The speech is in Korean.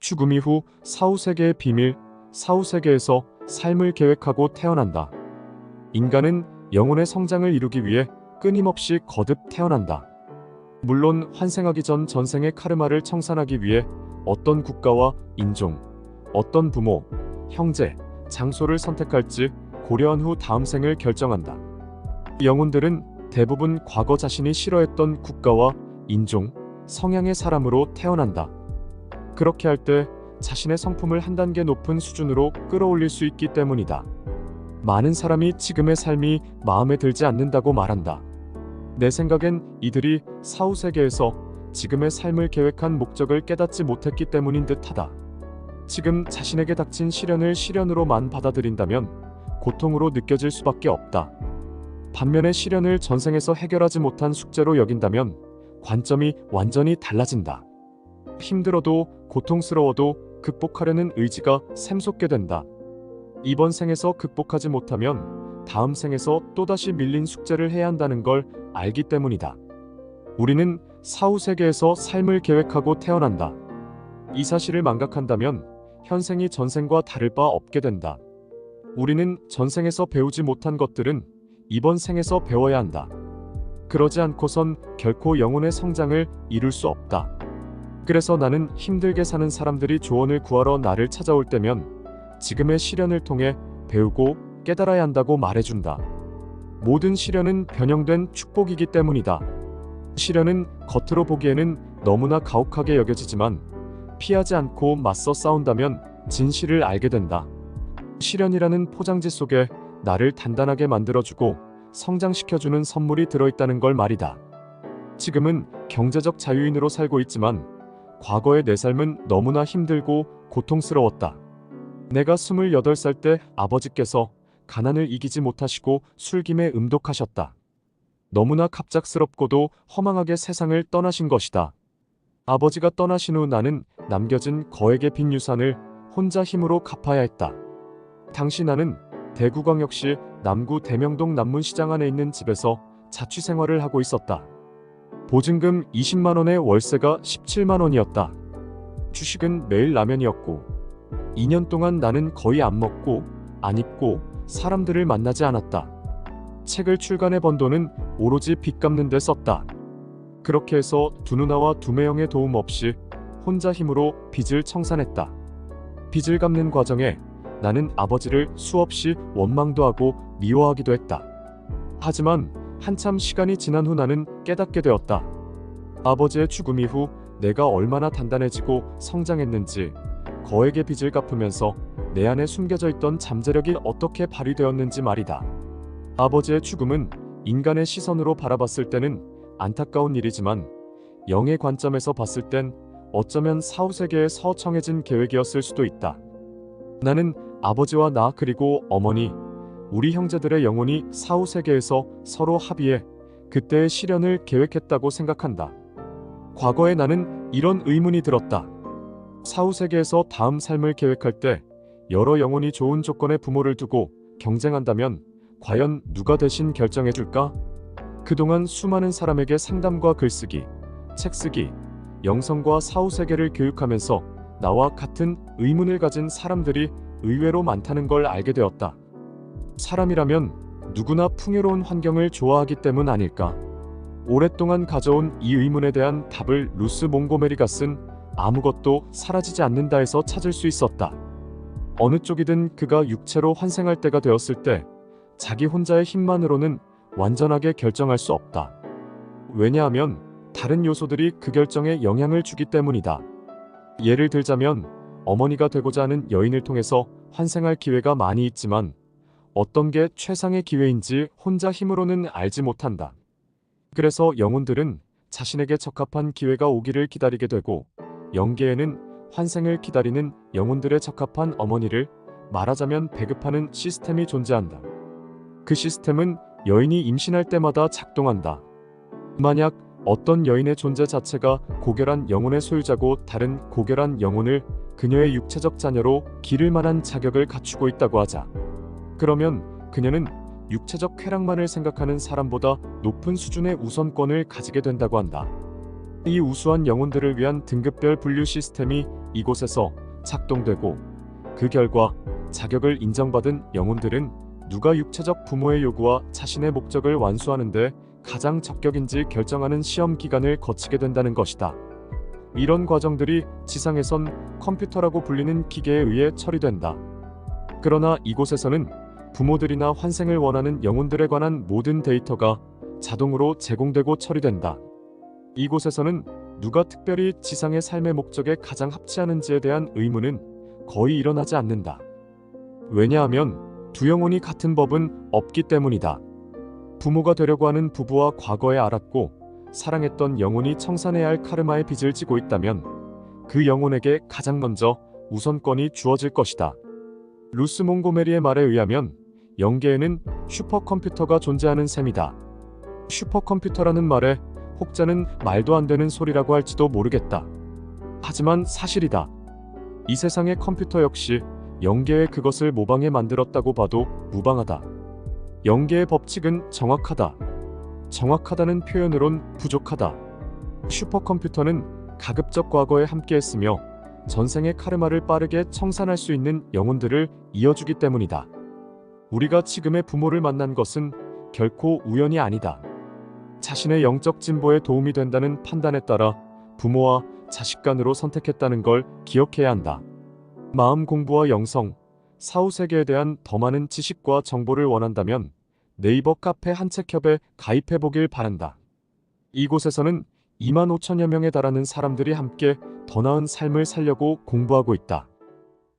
죽음 이후 사후세계의 비밀, 사후세계에서 삶을 계획하고 태어난다. 인간은 영혼의 성장을 이루기 위해 끊임없이 거듭 태어난다. 물론 환생하기 전 전생의 카르마를 청산하기 위해 어떤 국가와 인종, 어떤 부모, 형제, 장소를 선택할지 고려한 후 다음 생을 결정한다. 영혼들은 대부분 과거 자신이 싫어했던 국가와 인종, 성향의 사람으로 태어난다. 그렇게 할 때 자신의 성품을 한 단계 높은 수준으로 끌어올릴 수 있기 때문이다. 많은 사람이 지금의 삶이 마음에 들지 않는다고 말한다. 내 생각엔 이들이 사후세계에서 지금의 삶을 계획한 목적을 깨닫지 못했기 때문인 듯하다. 지금 자신에게 닥친 시련을 시련으로만 받아들인다면 고통으로 느껴질 수밖에 없다. 반면에 시련을 전생에서 해결하지 못한 숙제로 여긴다면 관점이 완전히 달라진다. 힘들어도 고통스러워도 극복하려는 의지가 샘솟게 된다. 이번 생에서 극복하지 못하면 다음 생에서 또다시 밀린 숙제를 해야 한다는 걸 알기 때문이다. 우리는 사후세계에서 삶을 계획하고 태어난다. 이 사실을 망각한다면 현생이 전생과 다를 바 없게 된다. 우리는 전생에서 배우지 못한 것들은 이번 생에서 배워야 한다. 그러지 않고선 결코 영혼의 성장을 이룰 수 없다. 그래서 나는 힘들게 사는 사람들이 조언을 구하러 나를 찾아올 때면 지금의 시련을 통해 배우고 깨달아야 한다고 말해준다. 모든 시련은 변형된 축복이기 때문이다. 시련은 겉으로 보기에는 너무나 가혹하게 여겨지지만 피하지 않고 맞서 싸운다면 진실을 알게 된다. 시련이라는 포장지 속에 나를 단단하게 만들어주고 성장시켜주는 선물이 들어있다는 걸 말이다. 지금은 경제적 자유인으로 살고 있지만 과거의 내 삶은 너무나 힘들고 고통스러웠다. 내가 28살 때 아버지께서 가난을 이기지 못하시고 술김에 음독하셨다. 너무나 갑작스럽고도 허망하게 세상을 떠나신 것이다. 아버지가 떠나신 후 나는 남겨진 거액의 빚 유산을 혼자 힘으로 갚아야 했다. 당시 나는 대구광역시 남구 대명동 남문시장 안에 있는 집에서 자취생활을 하고 있었다. 보증금 20만원에 월세가 17만원이었다. 주식은 매일 라면이었고 2년 동안 나는 거의 안 먹고 안 입고 사람들을 만나지 않았다. 책을 출간해 번 돈은 오로지 빚 갚는 데 썼다. 그렇게 해서 두 누나와 두 매형의 도움 없이 혼자 힘으로 빚을 청산했다. 빚을 갚는 과정에 나는 아버지를 수없이 원망도 하고 미워하기도 했다. 하지만 한참 시간이 지난 후 나는 깨닫게 되었다. 아버지의 죽음 이후 내가 얼마나 단단해지고 성장했는지, 거액의 빚을 갚으면서 내 안에 숨겨져 있던 잠재력이 어떻게 발휘되었는지 말이다. 아버지의 죽음은 인간의 시선으로 바라봤을 때는 안타까운 일이지만 영의 관점에서 봤을 땐 어쩌면 사후세계에 서청해진 계획이었을 수도 있다. 나는 아버지와 나 그리고 어머니, 우리 형제들의 영혼이 사후세계에서 서로 합의해 그때의 시련을 계획했다고 생각한다. 과거에 나는 이런 의문이 들었다. 사후세계에서 다음 삶을 계획할 때 여러 영혼이 좋은 조건의 부모를 두고 경쟁한다면 과연 누가 대신 결정해줄까? 그동안 수많은 사람에게 상담과 글쓰기, 책쓰기, 영성과 사후세계를 교육하면서 나와 같은 의문을 가진 사람들이 의외로 많다는 걸 알게 되었다. 사람이라면 누구나 풍요로운 환경을 좋아하기 때문 아닐까? 오랫동안 가져온 이 의문에 대한 답을 루스 몽고메리가 쓴 아무것도 사라지지 않는다에서 찾을 수 있었다. 어느 쪽이든 그가 육체로 환생할 때가 되었을 때 자기 혼자의 힘만으로는 완전하게 결정할 수 없다. 왜냐하면 다른 요소들이 그 결정에 영향을 주기 때문이다. 예를 들자면 어머니가 되고자 하는 여인을 통해서 환생할 기회가 많이 있지만 어떤 게 최상의 기회인지 혼자 힘으로는 알지 못한다. 그래서 영혼들은 자신에게 적합한 기회가 오기를 기다리게 되고 영계에는 환생을 기다리는 영혼들의 적합한 어머니를 말하자면 배급하는 시스템이 존재한다. 그 시스템은 여인이 임신할 때마다 작동한다. 만약 어떤 여인의 존재 자체가 고결한 영혼의 소유자고 다른 고결한 영혼을 그녀의 육체적 자녀로 기를 만한 자격을 갖추고 있다고 하자. 그러면 그녀는 육체적 쾌락만을 생각하는 사람보다 높은 수준의 우선권을 가지게 된다고 한다. 이 우수한 영혼들을 위한 등급별 분류 시스템이 이곳에서 작동되고 그 결과 자격을 인정받은 영혼들은 누가 육체적 부모의 요구와 자신의 목적을 완수하는 데 가장 적격인지 결정하는 시험 기간을 거치게 된다는 것이다. 이런 과정들이 지상에선 컴퓨터라고 불리는 기계에 의해 처리된다. 그러나 이곳에서는 부모들이나 환생을 원하는 영혼들에 관한 모든 데이터가 자동으로 제공되고 처리된다. 이곳에서는 누가 특별히 지상의 삶의 목적에 가장 합치하는지에 대한 의문은 거의 일어나지 않는다. 왜냐하면 두 영혼이 같은 법은 없기 때문이다. 부모가 되려고 하는 부부와 과거에 알았고 사랑했던 영혼이 청산해야 할 카르마의 빚을 지고 있다면 그 영혼에게 가장 먼저 우선권이 주어질 것이다. 루스 몽고메리의 말에 의하면 영계에는 슈퍼컴퓨터가 존재하는 셈이다. 슈퍼컴퓨터라는 말에 혹자는 말도 안 되는 소리라고 할지도 모르겠다. 하지만 사실이다. 이 세상의 컴퓨터 역시 영계에 그것을 모방해 만들었다고 봐도 무방하다. 영계의 법칙은 정확하다. 정확하다는 표현으론 부족하다. 슈퍼컴퓨터는 가급적 과거에 함께했으며 전생의 카르마를 빠르게 청산할 수 있는 영혼들을 이어주기 때문이다. 우리가 지금의 부모를 만난 것은 결코 우연이 아니다. 자신의 영적 진보에 도움이 된다는 판단에 따라 부모와 자식 간으로 선택했다는 걸 기억해야 한다. 마음 공부와 영성, 사후세계에 대한 더 많은 지식과 정보를 원한다면 네이버 카페 한책협에 가입해보길 바란다. 이곳에서는 2만 5천여 명에 달하는 사람들이 함께 더 나은 삶을 살려고 공부하고 있다.